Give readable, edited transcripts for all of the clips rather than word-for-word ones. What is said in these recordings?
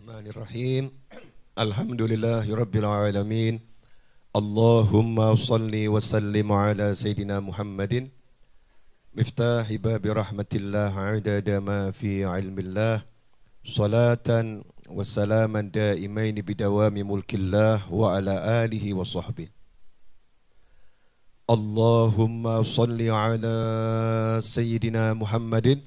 Bismillahirrahmanirrahim. Alhamdulillahirabbil alamin. Allahumma shalli wa sallim ala sayidina Muhammadin miftahi babi rahmatillah adada ma fi ilmillah salatan wa salaman daimain bidawami mulkillah wa ala alihi wa sahbihi. Allahumma shalli ala sayidina Muhammadin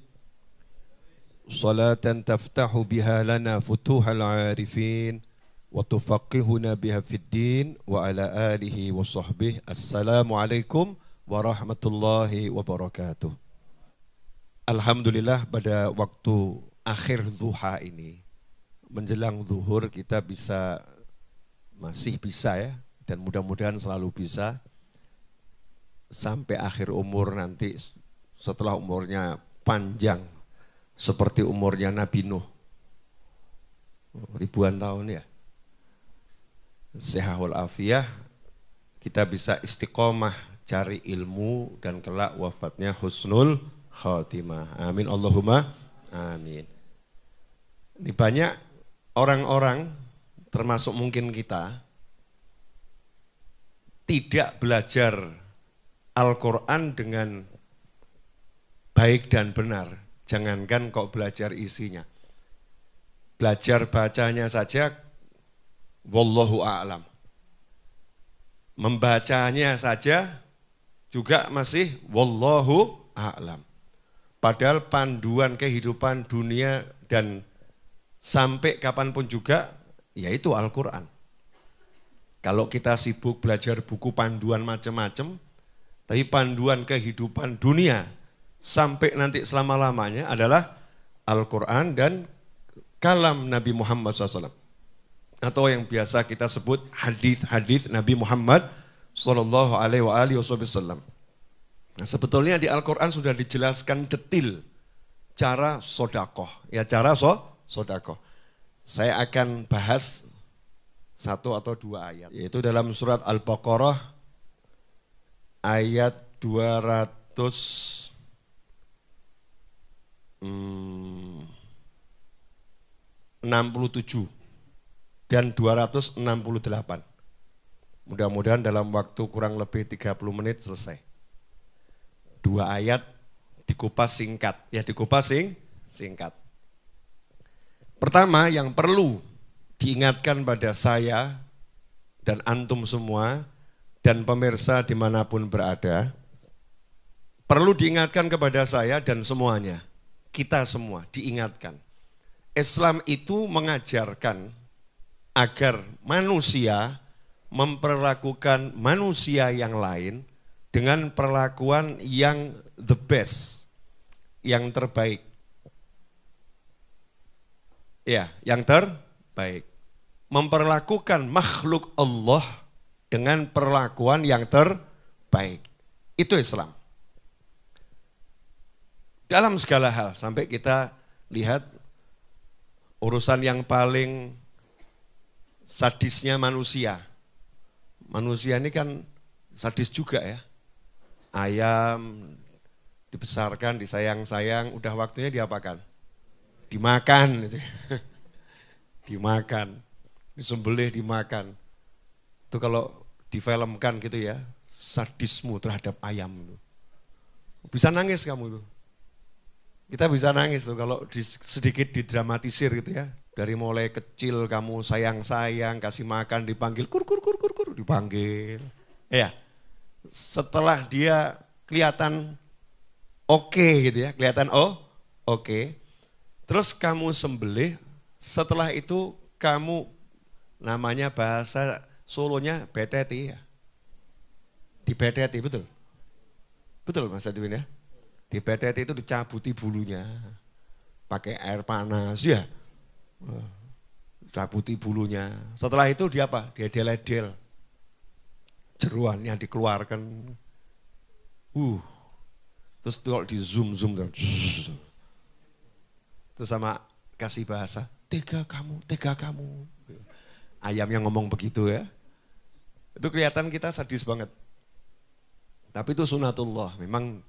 salatan taftahu biha lana futuhal arifin wa tufaqihuna biha fid din wa ala alihi wa sahbihi. Assalamualaikum warahmatullahi wabarakatuh. Alhamdulillah pada waktu akhir duha ini menjelang zuhur kita masih bisa ya, dan mudah-mudahan selalu bisa sampai akhir umur nanti, setelah umurnya panjang seperti umurnya Nabi Nuh, ribuan tahun ya, sehat walafiat, kita bisa istiqomah cari ilmu dan kelak wafatnya husnul khatimah. Amin Allahumma amin. Ini banyak orang-orang termasuk mungkin kita tidak belajar Al-Quran dengan baik dan benar. Jangankan kok belajar isinya. Belajar bacanya saja, wallahu a'lam. Membacanya saja juga masih wallahu a'lam. Padahal panduan kehidupan dunia dan sampai kapanpun juga, yaitu Al-Quran. Kalau kita sibuk belajar buku panduan macam-macam, tapi panduan kehidupan dunia sampai nanti selama-lamanya adalah Al-Quran dan kalam Nabi Muhammad SAW. Atau yang biasa kita sebut hadis-hadis Nabi Muhammad SAW. Nah, sebetulnya di Al-Quran sudah dijelaskan detil cara sodakoh. Ya, cara sodakoh. Saya akan bahas satu atau dua ayat. Yaitu dalam surat Al-Baqarah ayat 267 dan 268. Mudah-mudahan dalam waktu kurang lebih 30 menit selesai. Dua ayat dikupas singkat. Ya, dikupas singkat. Pertama yang perlu diingatkan pada saya dan antum semua dan pemirsa dimanapun berada, perlu diingatkan kepada saya dan semuanya. Kita semua diingatkan. Islam itu mengajarkan agar manusia memperlakukan manusia yang lain dengan perlakuan yang the best, yang terbaik. Ya, yang terbaik. Memperlakukan makhluk Allah dengan perlakuan yang terbaik. Itu Islam. Dalam segala hal, sampai kita lihat urusan yang paling sadisnya manusia. Manusia ini kan sadis juga ya. Ayam dibesarkan, disayang-sayang, udah waktunya diapakan? Dimakan. Gitu. Dimakan, disembelih, dimakan. Itu kalau difilmkan gitu ya, sadismu terhadap ayam. Bisa nangis kamu tuh. Kita bisa nangis tuh kalau sedikit didramatisir gitu ya. Dari mulai kecil kamu sayang-sayang, kasih makan, dipanggil kur, dipanggil. Ya, setelah dia kelihatan oke gitu ya, kelihatan oke. Terus kamu sembelih, setelah itu kamu namanya bahasa Solonya beteti ya. Dibeteti, betul? Betul Mas Adwin ya? Dibeteti itu dicabuti bulunya, pakai air panas ya, cabuti bulunya. Setelah itu dia apa? Dia deledel, jeruannya dikeluarkan. Terus kalau di zoom, terus sama kasih bahasa, tega kamu. Ayam yang ngomong begitu ya, itu kelihatan kita sadis banget. Tapi itu sunatullah, memang.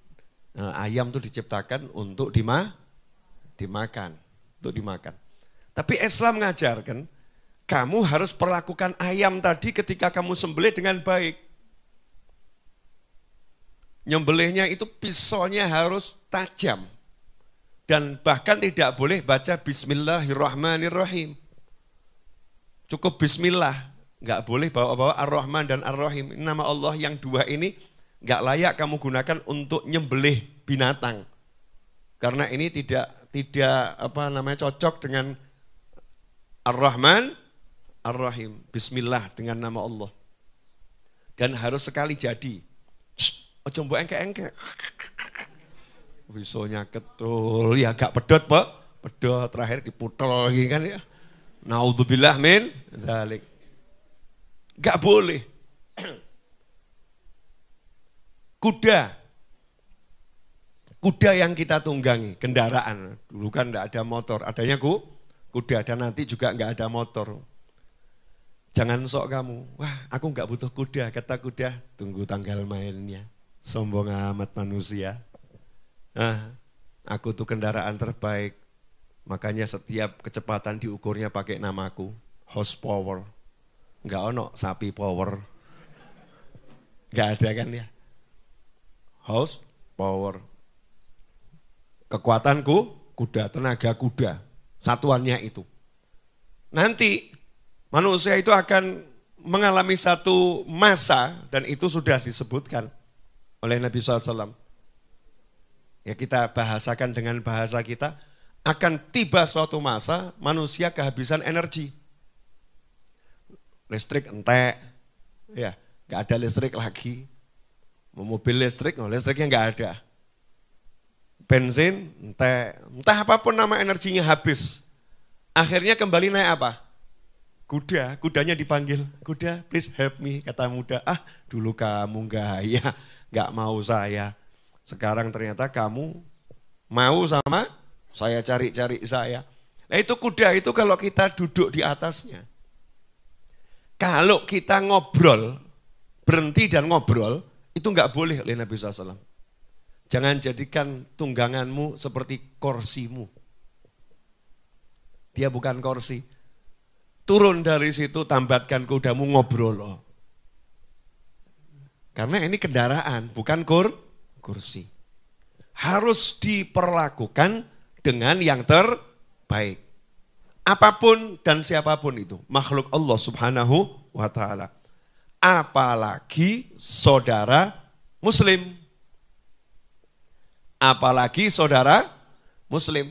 Ayam itu diciptakan untuk dimakan, untuk dimakan. Tapi Islam mengajarkan, kamu harus perlakukan ayam tadi ketika kamu sembelih dengan baik. Nyembelihnya itu pisaunya harus tajam. Dan bahkan tidak boleh baca Bismillahirrahmanirrahim. Cukup Bismillah. Nggak boleh bawa-bawa Ar-Rahman dan Ar-Rahim. Nama Allah yang dua ini nggak layak kamu gunakan untuk nyembelih binatang. Karena ini tidak cocok dengan Ar-Rahman, Ar-Rahim. Bismillah dengan nama Allah. Dan harus sekali jadi. Ojo mbok engke-engke. Bisonya ketul, ya gak pedot Pak. Pedot terakhir diputel lagi kan ya. Naudzubillah min dzalik. Gak boleh. Kuda yang kita tunggangi, kendaraan. Dulu kan enggak ada motor, adanya kuda, dan nanti juga enggak ada motor. Jangan sok kamu, wah aku enggak butuh kuda, kata kuda, tunggu tanggal mainnya. Sombong amat manusia. Nah, aku tuh kendaraan terbaik, makanya setiap kecepatan diukurnya pakai namaku, horsepower. Enggak ono sapi power. Enggak ada kan ya. Horsepower. Kekuatanku, kuda, tenaga kuda, satuannya itu. Nanti manusia itu akan mengalami satu masa, dan itu sudah disebutkan oleh Nabi SAW. Ya kita bahasakan dengan bahasa kita, akan tiba suatu masa manusia kehabisan energi. Listrik entek, ya nggak ada listrik lagi. Mobil listrik, listriknya nggak ada. Bensin, entah apapun nama energinya habis. Akhirnya kembali naik apa? Kudanya dipanggil, kuda please help me, kata muda. Ah dulu kamu gaya, gak mau saya. Sekarang ternyata kamu mau sama saya, cari-cari saya. Nah itu kuda itu kalau kita duduk di atasnya. Kalau kita ngobrol, berhenti dan ngobrol, itu gak boleh oleh Nabi SAW. Jangan jadikan tungganganmu seperti kursimu. Dia bukan kursi. Turun dari situ, tambatkan kudamu, ngobrol loh. Karena ini kendaraan, bukan kursi. Harus diperlakukan dengan yang terbaik. Apapun dan siapapun itu, makhluk Allah Subhanahu wa ta'ala. Apalagi saudara muslim. Apalagi saudara muslim.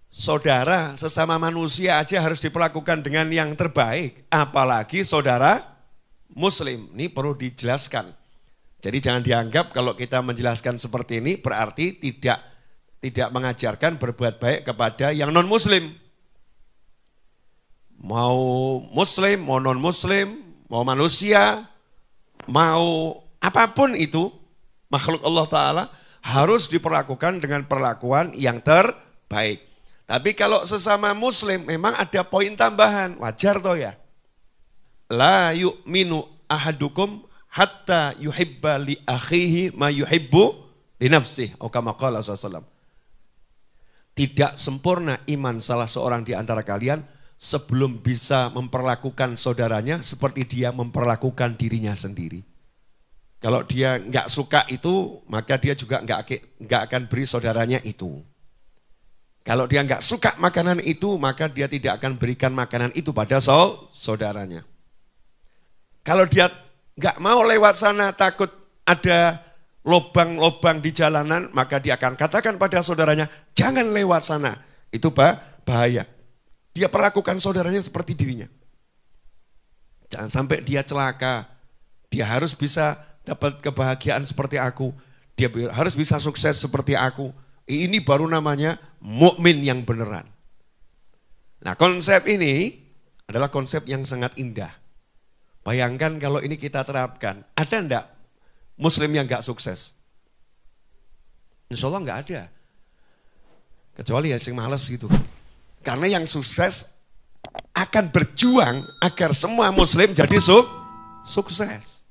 Saudara sesama manusia aja harus diperlakukan dengan yang terbaik. Apalagi saudara muslim. Ini perlu dijelaskan. Jadi jangan dianggap kalau kita menjelaskan seperti ini berarti tidak mengajarkan berbuat baik kepada yang non muslim. Mau muslim, mau non muslim, mau manusia, mau apapun itu makhluk Allah Ta'ala harus diperlakukan dengan perlakuan yang terbaik. Tapi kalau sesama muslim memang ada poin tambahan, wajar toh ya. La yu'minu ahadukum hatta yuhibba li akhihi ma yuhibbu li nafsihi. Atau kama qala sallallahu. Tidak sempurna iman salah seorang di antara kalian sebelum bisa memperlakukan saudaranya seperti dia memperlakukan dirinya sendiri. Kalau dia nggak suka itu, maka dia juga nggak akan beri saudaranya itu. Kalau dia nggak suka makanan itu, maka dia tidak akan berikan makanan itu pada saudaranya. Kalau dia nggak mau lewat sana, takut ada lobang-lobang di jalanan, maka dia akan katakan pada saudaranya, jangan lewat sana. Itu bahaya. Dia perlakukan saudaranya seperti dirinya. Jangan sampai dia celaka. Dia harus bisa dapat kebahagiaan seperti aku. Dia harus bisa sukses seperti aku. Ini baru namanya mukmin yang beneran. Nah konsep ini adalah konsep yang sangat indah. Bayangkan kalau ini kita terapkan. Ada enggak muslim yang enggak sukses? Insya Allah enggak ada. Kecuali ya yang malas gitu. Karena yang sukses akan berjuang agar semua muslim jadi sukses.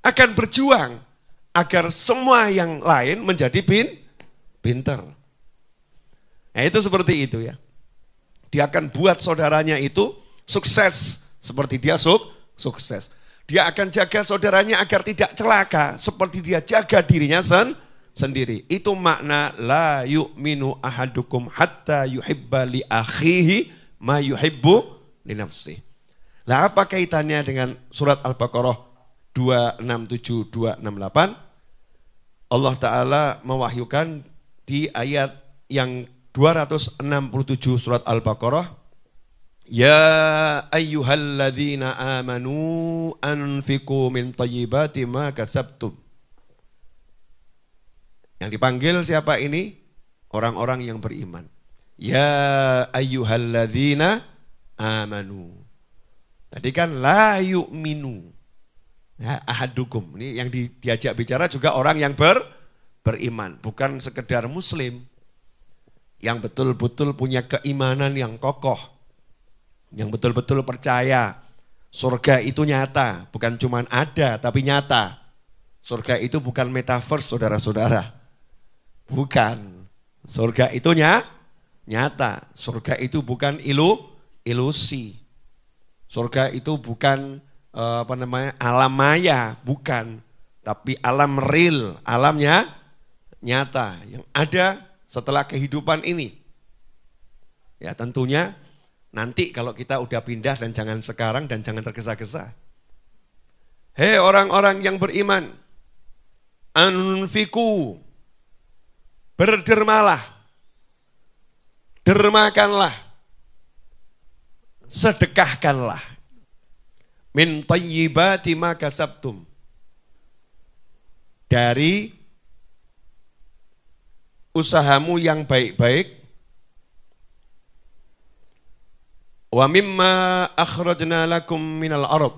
Akan berjuang agar semua yang lain menjadi pinter. Nah itu seperti itu ya. Dia akan buat saudaranya itu sukses seperti dia sukses. Dia akan jaga saudaranya agar tidak celaka seperti dia jaga dirinya sendiri. Itu makna la yu'minu ahadukum hatta yuhibba li akhihi ma yuhibbu li nafsihi. Lah apa kaitannya dengan surat Al-Baqarah 267 268? Allah Ta'ala mewahyukan di ayat yang 267 surat Al-Baqarah, ya ayyuhalladzina amanu anfiqu min thayyibati ma kasabtum. Yang dipanggil siapa ini? Orang-orang yang beriman. Ya ayyuhalladzina amanu. Tadi kan la yu'minu. Ya, ahadukum. Ini yang diajak bicara juga orang yang beriman. Bukan sekedar muslim. Yang betul-betul punya keimanan yang kokoh. Yang betul-betul percaya. Surga itu nyata. Bukan cuma ada tapi nyata. Surga itu bukan metaverse saudara-saudara. Bukan. Surga itu nyata. Surga itu bukan ilusi. Surga itu bukan alam maya, bukan. Tapi alam real, alamnya nyata. Yang ada setelah kehidupan ini. Ya tentunya nanti kalau kita udah pindah dan jangan sekarang dan jangan tergesa-gesa. Hei orang-orang yang beriman, anfiku, berdermalah, dermakanlah, sedekahkanlah. Min thayyibati ma kasabtum. Dari usahamu yang baik-baik. Wa mimma akhrajna lakum minal ardh.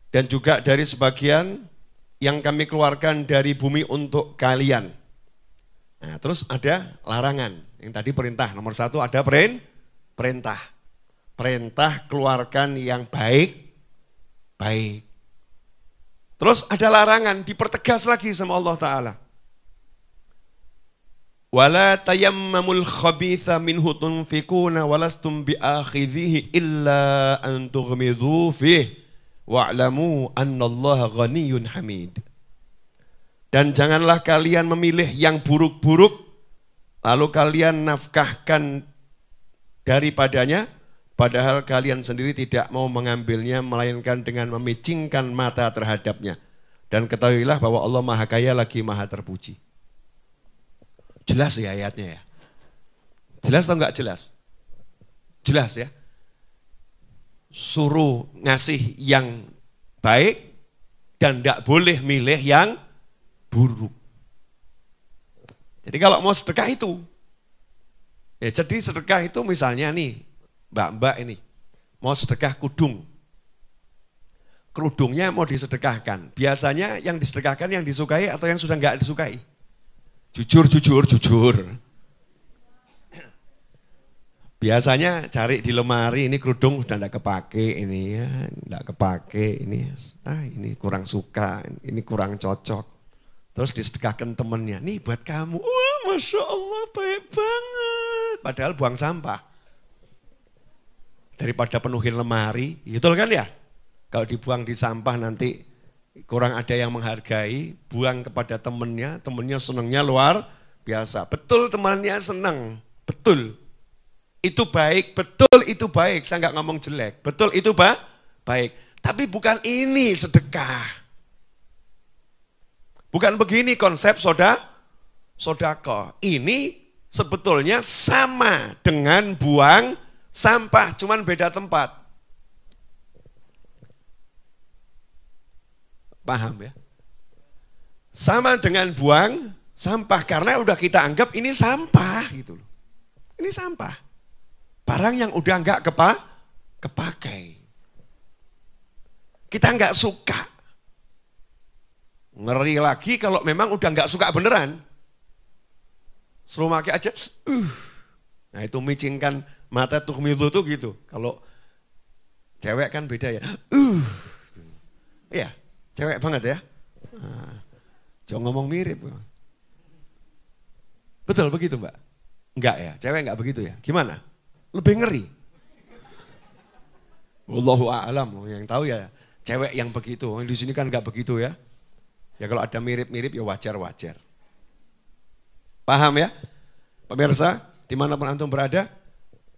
Dan juga dari sebagian yang kami keluarkan dari bumi untuk kalian. Nah, terus ada larangan. Yang tadi perintah, nomor 1 ada perintah. Perintah keluarkan yang baik. Terus ada larangan, dipertegas lagi sama Allah Ta'ala. Wala tayammamul khabitha minhu tunfikuna walastum biakhidhihi illa an tughmidhu fih wa'lamu annallaha ghaniyyun hamid. Dan janganlah kalian memilih yang buruk-buruk lalu kalian nafkahkan daripadanya, padahal kalian sendiri tidak mau mengambilnya melainkan dengan memicingkan mata terhadapnya. Dan ketahuilah bahwa Allah Maha Kaya lagi Maha Terpuji. Jelas ya ayatnya ya? Jelas atau enggak jelas? Jelas ya? Suruh ngasih yang baik dan enggak boleh milih yang buruk. Jadi kalau mau sedekah itu, ya jadi sedekah itu misalnya nih, mbak-mbak ini mau sedekah kerudungnya mau disedekahkan. Biasanya yang disedekahkan yang disukai atau yang sudah enggak disukai? Jujur. Biasanya cari di lemari, ini kerudung sudah enggak kepake, ini ya enggak kepake, ini kurang suka, ini kurang cocok. Terus disedekahkan temennya, nih buat kamu, wah Masya Allah baik banget. Padahal buang sampah. Daripada penuhin lemari, betul kan ya? Kalau dibuang di sampah nanti kurang ada yang menghargai, buang kepada temennya senangnya luar biasa. Betul temannya senang, betul. Itu baik, betul itu baik, saya nggak ngomong jelek. Betul itu baik, tapi bukan ini sedekah. Bukan begini konsep sodako. Ini sebetulnya sama dengan buang sampah, cuman beda tempat. Paham ya? Sama dengan buang sampah, karena udah kita anggap ini sampah gitu loh. Ini sampah. Barang yang udah enggak kepakai. Kita enggak suka. Ngeri lagi kalau memang udah enggak suka beneran. Suruh pakai aja. Nah itu micingkan mata tuhmidu tuh gitu. Kalau cewek kan beda ya. Iya. Cewek banget ya. Jangan ngomong mirip. Betul begitu Mbak? Enggak ya, cewek enggak begitu ya. Gimana? lebih ngeri. Wallahu a'lam, yang tahu ya cewek yang begitu. Di sini kan nggak begitu ya. Ya kalau ada mirip-mirip ya wajar-wajar. Paham ya? Pemirsa, dimanapun antum berada.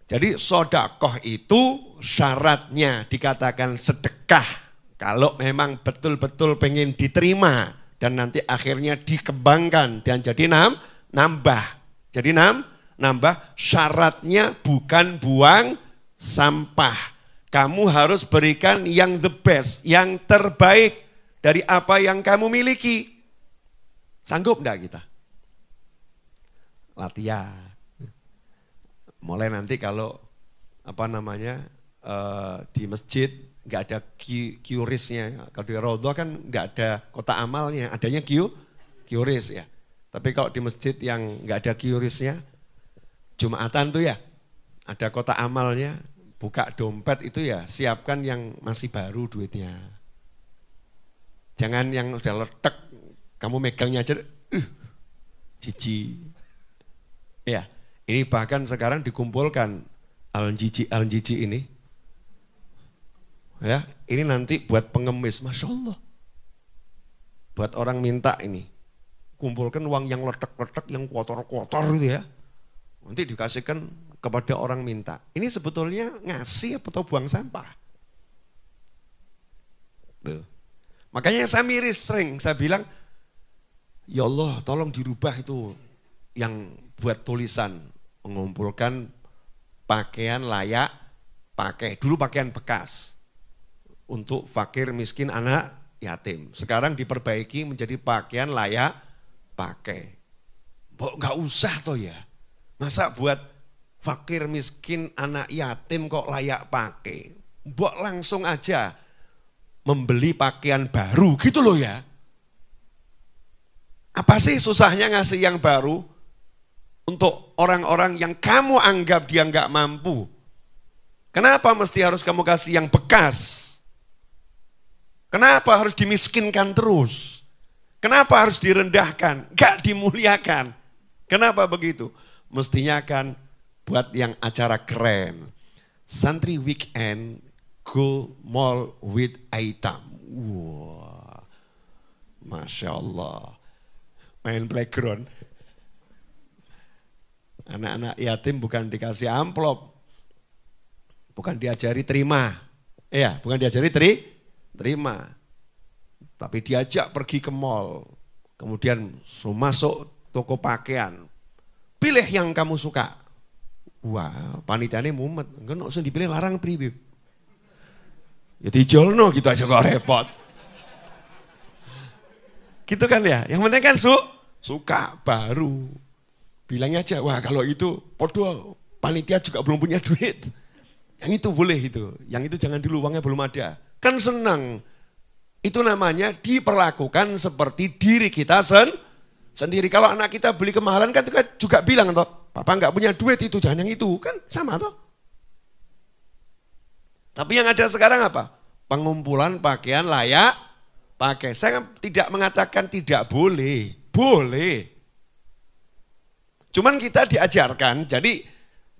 Jadi sodakoh itu syaratnya dikatakan sedekah. Kalau memang betul-betul pengen diterima. Dan nanti akhirnya dikembangkan dan jadi nambah. Jadi nambah, syaratnya bukan buang sampah. Kamu harus berikan yang the best, yang terbaik dari apa yang kamu miliki. Sanggup enggak kita? Latihan. Mulai nanti kalau di masjid nggak ada QRIS-nya. Kalau di Raudhah kan nggak ada kotak amalnya, adanya QRIS ya. Tapi kalau di masjid yang nggak ada QRIS-nya, Jumatan tuh ya, ada kotak amalnya. Buka dompet itu ya, siapkan yang masih baru duitnya. Jangan yang sudah letek, kamu megangnya aja, jijik. Ya, ini bahkan sekarang dikumpulkan al-jijik ini. Ya, ini nanti buat pengemis, Masya Allah. Buat orang minta ini, kumpulkan uang yang letek-letek, yang kotor-kotor gitu ya. Nanti dikasihkan kepada orang minta. Ini sebetulnya ngasih atau buang sampah. Tuh. Makanya saya miris sering, saya bilang, ya Allah tolong dirubah itu yang buat tulisan, mengumpulkan pakaian layak pakai. Dulu pakaian bekas untuk fakir, miskin, anak yatim. Sekarang diperbaiki menjadi pakaian layak pakai. Nggak usah toh ya, masa buat fakir, miskin, anak yatim kok layak pakai. Mbok langsung aja membeli pakaian baru gitu loh ya. Apa sih susahnya ngasih yang baru untuk orang-orang yang kamu anggap dia nggak mampu? Kenapa mesti harus kamu kasih yang bekas? Kenapa harus dimiskinkan terus? Kenapa harus direndahkan? Nggak dimuliakan. Kenapa begitu? Mestinya kan buat yang acara keren. Santri weekend go mall with Aitam. Wah, Masya Allah. Main playground. Anak-anak yatim bukan dikasih amplop. Bukan diajari terima. Iya, bukan diajari terima. Tapi diajak pergi ke mall. Kemudian masuk toko pakaian. Pilih yang kamu suka. Wah, panitianya mumet. Enggak usah dipilih, larang pribib. Ya dijolno gitu aja kok repot. Gitu kan ya. Yang penting kan suka baru. Bilangnya aja, wah kalau itu podo panitia juga belum punya duit. Yang itu boleh itu. Yang itu jangan dulu, uangnya belum ada. Kan senang. Itu namanya diperlakukan seperti diri kita sendiri. Kalau anak kita beli kemahalan kan juga bilang toh, papa nggak punya duit itu, jangan yang itu, kan sama toh. Tapi yang ada sekarang apa? Pengumpulan pakaian layak pakai. Saya tidak mengatakan tidak boleh, boleh. Cuman kita diajarkan, jadi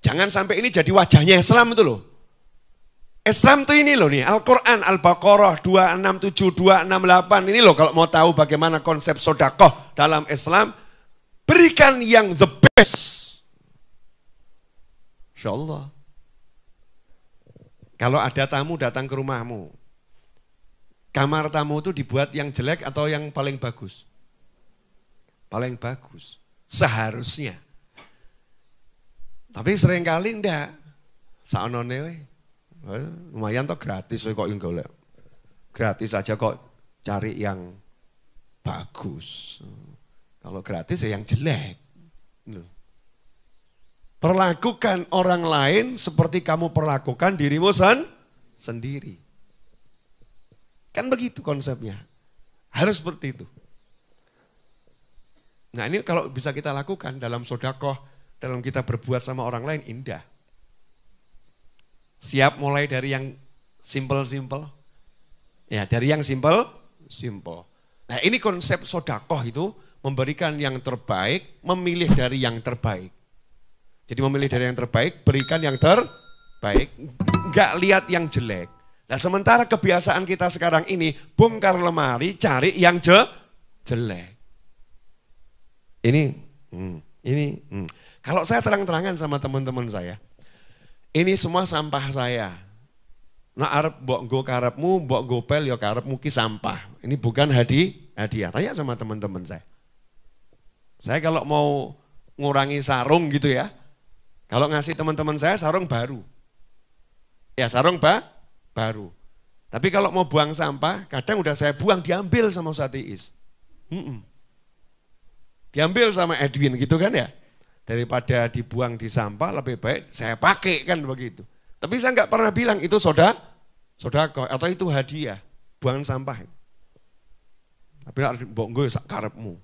jangan sampai ini jadi wajahnya Islam itu loh. Islam tuh ini loh nih, Al-Quran, Al-Baqarah 267, 268. Ini loh kalau mau tahu bagaimana konsep sodakoh dalam Islam, berikan yang the best. Insya Allah. Kalau ada tamu datang ke rumahmu, kamar tamu itu dibuat yang jelek atau yang paling bagus? Paling bagus, seharusnya. Tapi seringkali enggak. Saonone we. Lumayan toh gratis kok yang golek. Gratis aja kok cari yang bagus. Kalau gratis ya yang jelek. Perlakukan orang lain seperti kamu perlakukan dirimu sendiri. Kan begitu konsepnya. Harus seperti itu. Nah ini kalau bisa kita lakukan dalam sodakoh, dalam kita berbuat sama orang lain, indah. Siap mulai dari yang simple-simple. Ya, dari yang simple. Nah, ini konsep sodakoh itu memberikan yang terbaik, memilih dari yang terbaik. Jadi memilih dari yang terbaik, berikan yang terbaik, nggak lihat yang jelek. Nah sementara kebiasaan kita sekarang ini, bongkar lemari, cari yang jelek. Ini. Kalau saya terang-terangan sama teman-teman saya, ini semua sampah saya. Nah arep mbok nggo karepmu, mbok gopel ya karepmu ki sampah. Ini bukan hadiah. Tanya sama teman-teman saya. Saya kalau mau ngurangi sarung gitu ya, kalau ngasih teman-teman saya sarung baru. Ya sarung baru. Tapi kalau mau buang sampah, kadang udah saya buang, diambil sama Ustaz Iis. Diambil sama Edwin gitu kan ya. Daripada dibuang di sampah lebih baik saya pakai kan begitu. Tapi saya nggak pernah bilang itu sodako atau itu hadiah, buangan sampah. Tapi mbok nggo sak karepmu.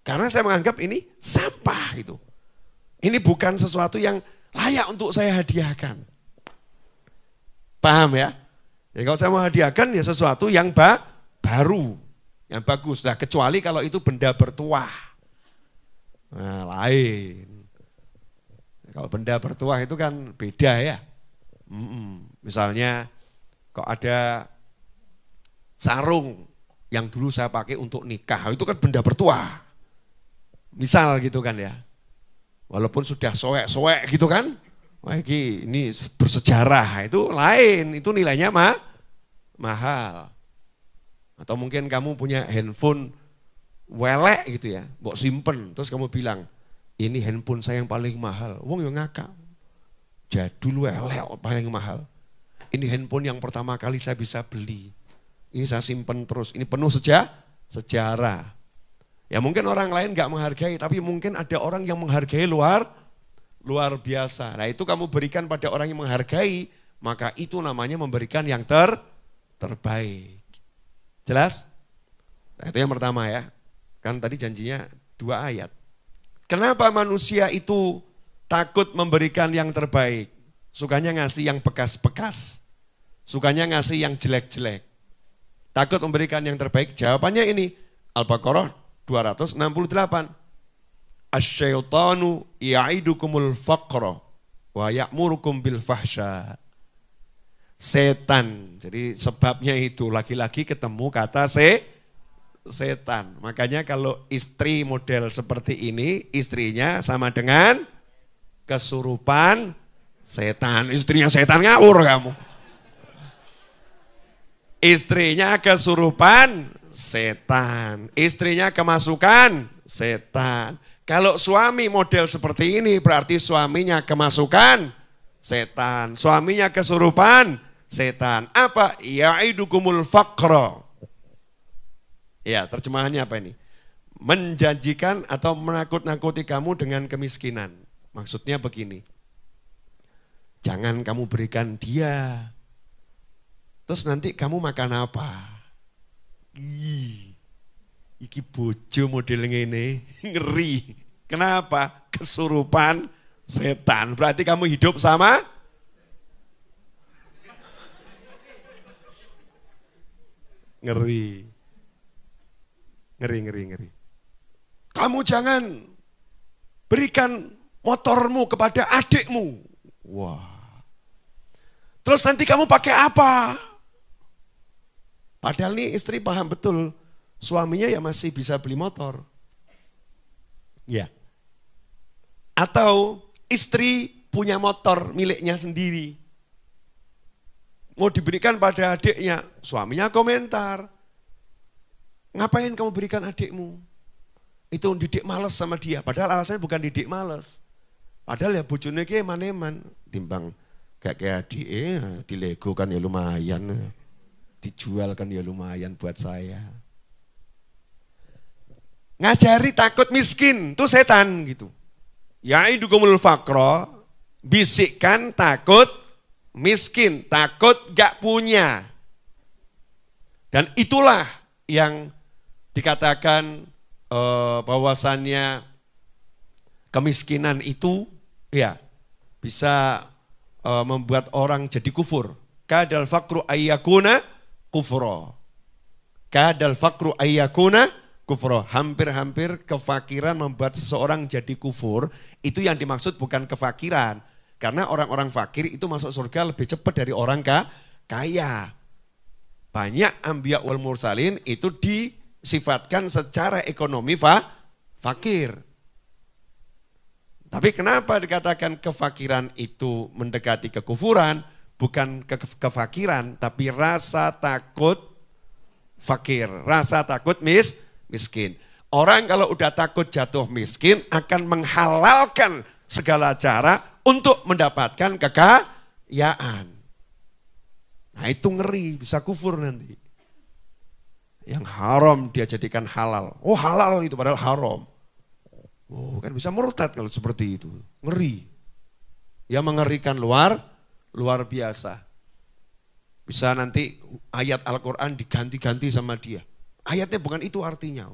Karena saya menganggap ini sampah itu. Ini bukan sesuatu yang layak untuk saya hadiahkan. Paham ya? Jadi kalau saya mau hadiahkan ya sesuatu yang baru, yang bagus. Nah, kecuali kalau itu benda bertuah. Nah, lain. Kalau benda bertuah itu kan beda ya. Misalnya kok ada sarung yang dulu saya pakai untuk nikah, itu kan benda bertuah. Misal gitu kan ya. Walaupun sudah soek-soek gitu kan. Wah ini bersejarah, itu lain, itu nilainya mahal. Atau mungkin kamu punya handphone welek gitu ya, mbok simpen, terus kamu bilang, ini handphone saya yang paling mahal. Wong yang ngakak, jadul welek paling mahal. Ini handphone yang pertama kali saya bisa beli. Ini saya simpen terus, ini penuh sejarah. Ya mungkin orang lain gak menghargai, tapi mungkin ada orang yang menghargai luar biasa. Nah itu kamu berikan pada orang yang menghargai, maka itu namanya memberikan yang terbaik. Jelas? Nah itu yang pertama ya. Kan tadi janjinya 2 ayat. Kenapa manusia itu takut memberikan yang terbaik? Sukanya ngasih yang bekas-bekas. Sukanya ngasih yang jelek-jelek. Takut memberikan yang terbaik? Jawabannya ini. Al-Baqarah 268. Asyaitanu ya'idukumul faqra wa ya'murukum bil fahsya. Setan. Jadi sebabnya itu laki-laki ketemu kata setan. Makanya kalau istri model seperti ini, istrinya sama dengan kesurupan setan. Istrinya setan ngawur kamu. Istrinya kesurupan setan. Istrinya kemasukan setan. Kalau suami model seperti ini berarti suaminya kemasukan setan. Suaminya kesurupan setan. Apa? Ya'idukumul faqra. Ya, terjemahannya apa ini? Menjanjikan atau menakut-nakuti kamu dengan kemiskinan. Maksudnya begini. Jangan kamu berikan dia. Terus nanti kamu makan apa? Iki bojo model ngene, ngeri. Kenapa? Kesurupan setan. Berarti kamu hidup sama ngeri. Ngeri. Kamu jangan berikan motormu kepada adikmu. Wah. Terus nanti kamu pakai apa? Padahal nih istri paham betul, suaminya ya masih bisa beli motor. Ya. Atau istri punya motor miliknya sendiri. Mau diberikan pada adiknya, suaminya komentar. Ngapain kamu berikan adikmu? Itu didik males sama dia, padahal alasannya bukan didik males. Padahal ya bojone ki eman-eman, timbang kayak adik, di Lego kan ya lumayan. Dijual kan ya lumayan buat saya. Ngajari takut miskin, itu setan gitu. Ya'idukumul faqra, bisikkan takut miskin, takut gak punya. Dan itulah yang dikatakan bahwasannya kemiskinan itu ya bisa membuat orang jadi kufur. Kadal faqru ayyakuna kufra. Kadal faqru ayyakuna kufra. Hampir-hampir kefakiran membuat seseorang jadi kufur, itu yang dimaksud bukan kefakiran. Karena orang-orang fakir itu masuk surga lebih cepat dari orang kaya. Banyak anbiya wal mursalin itu disifatkan secara ekonomi fakir. Tapi kenapa dikatakan kefakiran itu mendekati kekufuran? Bukan kefakiran, tapi rasa takut fakir, rasa takut miskin. Orang kalau udah takut jatuh miskin akan menghalalkan segala cara untuk mendapatkan kekayaan. Nah itu ngeri, bisa kufur nanti. Yang haram dia jadikan halal. Oh halal itu padahal haram. Oh kan bisa murtad kalau seperti itu. Ngeri. Ya mengerikan luar biasa. Bisa nanti ayat Al-Quran diganti-ganti sama dia. Ayatnya bukan itu artinya.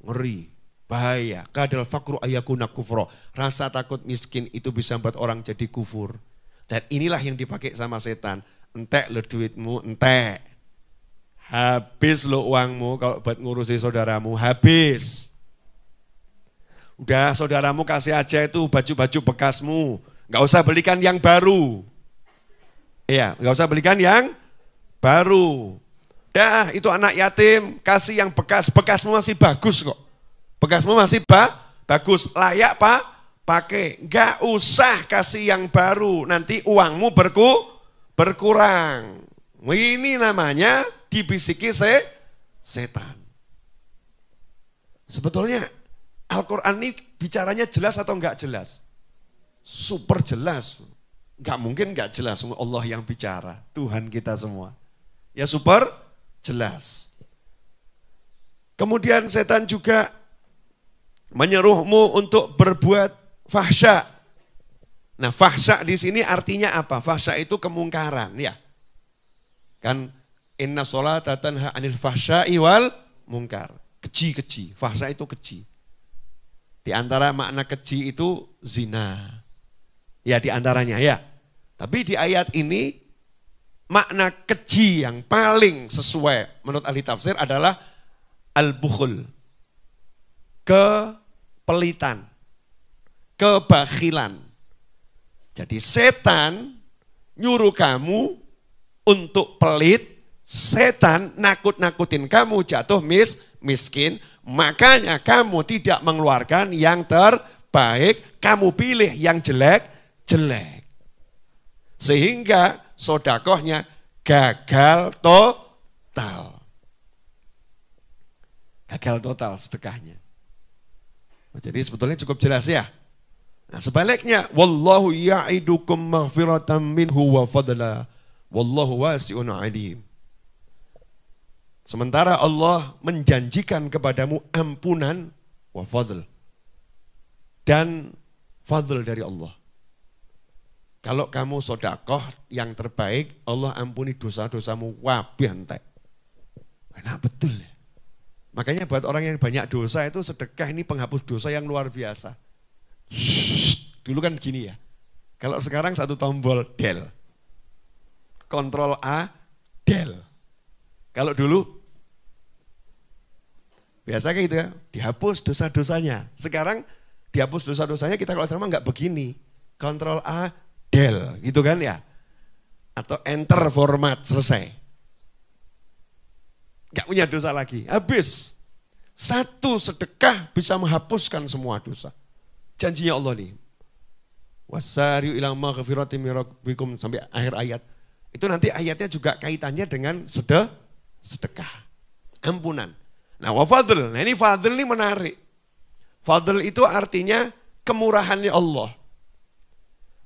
Ngeri. Bahaya. Kadal fakru ayakuna kufro. Rasa takut miskin itu bisa membuat orang jadi kufur. Dan inilah yang dipakai sama setan. Entek lo duitmu, entek. Habis lo uangmu kalau buat ngurusi saudaramu, habis. Udah saudaramu kasih aja itu baju-baju bekasmu. Gak usah belikan yang baru. Iya, gak usah belikan yang baru. Dah itu anak yatim, kasih yang bekas. Bekasmu masih bagus kok. Bekasmu masih bagus, layak pakai. Gak usah kasih yang baru, nanti uangmu berkurang. Ini namanya dibisiki setan. Sebetulnya Al-Quran ini bicaranya jelas atau enggak jelas? Super jelas. Enggak mungkin enggak jelas, Allah yang bicara, Tuhan kita semua. Ya super jelas. Kemudian setan juga menyeruhmu untuk berbuat fahsya. Nah fahsya di sini artinya apa? Fahsya itu kemungkaran ya. Kan inna sholata tanha anil fahsya'i wal mungkar. Keji, fahsya itu keji. Di antara makna keji itu zina. Ya di antaranya ya. Tapi di ayat ini makna keji yang paling sesuai menurut ahli tafsir adalah al-bukhul. Kepelitan. Kebakhilan. Jadi setan nyuruh kamu untuk pelit, setan nakut-nakutin kamu jatuh miskin, makanya kamu tidak mengeluarkan yang terbaik, kamu pilih yang jelek-jelek. Sehingga sodakohnya gagal total. Gagal total sedekahnya. Jadi sebetulnya cukup jelas ya. Nah sebaliknya, wallahu ya'idukum maghfiratan minhu wa fadla, wallahu wasi'un alim. Sementara Allah menjanjikan kepadamu ampunan wa fadl. Dan fadl dari Allah. Kalau kamu sodakoh yang terbaik, Allah ampuni dosa-dosamu wabih entek. Nah betul ya. Makanya buat orang yang banyak dosa itu sedekah ini penghapus dosa yang luar biasa. Dulu kan gini ya. Kalau sekarang satu tombol del. Kontrol A, del. Kalau dulu biasa kayak gitu ya, dihapus dosa-dosanya. Sekarang dihapus dosa-dosanya, kita kalau ceramah nggak begini. Kontrol A, del, gitu kan ya. Atau enter format, selesai. Nggak punya dosa lagi, habis. Satu sedekah bisa menghapuskan semua dosa. Janjinya Allah nih. Wasari'u ila maghfiratin min rabbikum sampai akhir ayat. Itu nanti ayatnya juga kaitannya dengan sedekah. Ampunan. Nah wa fadl, nah ini fadl ini menarik. Fadl itu artinya kemurahannya Allah.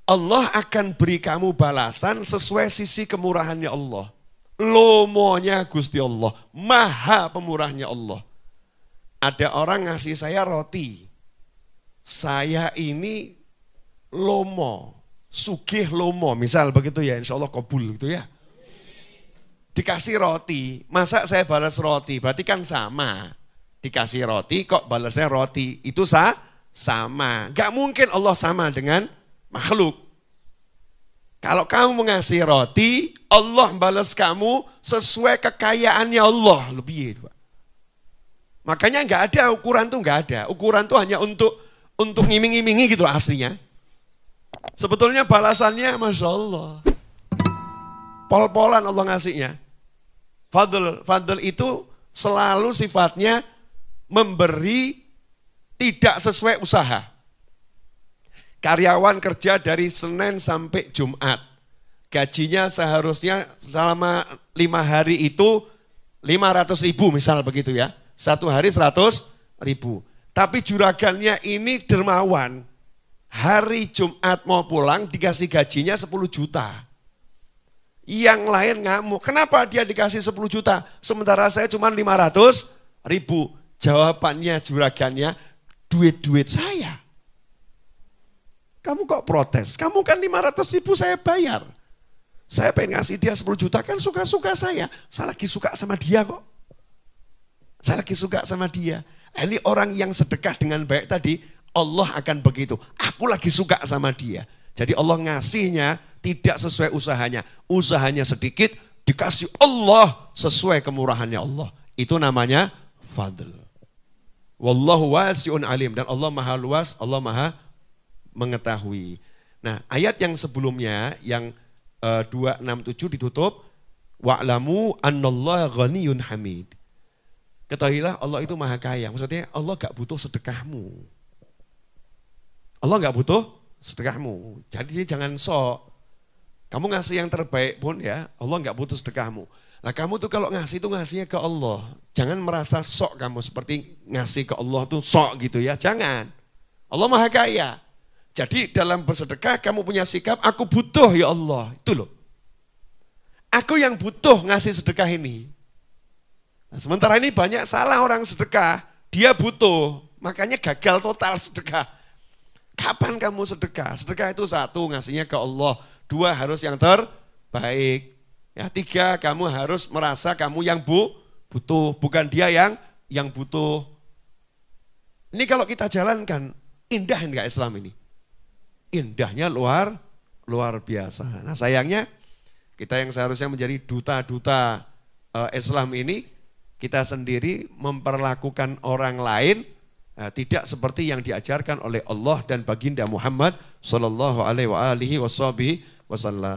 Allah akan beri kamu balasan sesuai sisi kemurahannya Allah. Lomonya Gusti Allah, maha pemurahnya Allah. Ada orang ngasih saya roti. Saya ini lomo, sugih lomo, misal begitu ya, insya Allah kabul gitu ya. Dikasih roti, masa saya balas roti, berarti kan sama. Dikasih roti kok balasnya roti, itu sama. Gak mungkin Allah sama dengan makhluk. Kalau kamu mengasih roti, Allah balas kamu sesuai kekayaannya Allah. Lebih itu. Makanya nggak ada ukuran tuh nggak ada. Ukuran tuh hanya untuk ngiming-ngimingi gitu aslinya. Sebetulnya balasannya Masya Allah. Pol-polan Allah ngasihnya. Fadl itu selalu sifatnya memberi tidak sesuai usaha. Karyawan kerja dari Senin sampai Jumat. Gajinya seharusnya selama 5 hari itu 500.000 misal begitu ya. 1 hari 100.000. Tapi juragannya ini dermawan. Hari Jumat mau pulang dikasih gajinya 10 juta. Yang lain ngamuk, kenapa dia dikasih 10 juta? Sementara saya cuma 500.000. Jawabannya juragannya, duit-duit saya. Kamu kok protes? Kamu kan 500.000 saya bayar. Saya pengen ngasih dia 10 juta kan suka-suka saya. Saya lagi suka sama dia kok. Saya lagi suka sama dia. Ini orang yang sedekah dengan baik tadi, Allah akan begitu. Aku lagi suka sama dia. Jadi Allah ngasihnya tidak sesuai usahanya. Usahanya sedikit, dikasih Allah sesuai kemurahannya Allah. Itu namanya fadl. Wallahu wasi'un alim. Dan Allah maha luas, Allah maha mengetahui. Nah, ayat yang sebelumnya yang 267 ditutup wa'lamu annallaha ghaniyun hamid. Ketahuilah Allah itu maha kaya. Maksudnya Allah gak butuh sedekahmu. Allah gak butuh sedekahmu. Jadi jangan sok. Kamu ngasih yang terbaik pun ya, Allah gak butuh sedekahmu. Lah kamu tuh kalau ngasih tuh ngasihnya ke Allah. Jangan merasa sok kamu seperti ngasih ke Allah tuh sok gitu ya. Jangan. Allah maha kaya. Jadi dalam bersedekah kamu punya sikap, aku butuh ya Allah. Itu loh. Aku yang butuh ngasih sedekah ini. Nah, sementara ini banyak salah orang sedekah, dia butuh. Makanya gagal total sedekah. Kapan kamu sedekah? Sedekah itu 1, ngasihnya ke Allah. 2, harus yang terbaik. Ya, 3, kamu harus merasa kamu yang butuh. Bukan dia yang butuh. Ini kalau kita jalankan, indah enggak Islam ini? Indahnya luar biasa. Nah sayangnya kita yang seharusnya menjadi duta-duta Islam ini, kita sendiri memperlakukan orang lain tidak seperti yang diajarkan oleh Allah dan baginda Muhammad sallallahu alaihi wasallam.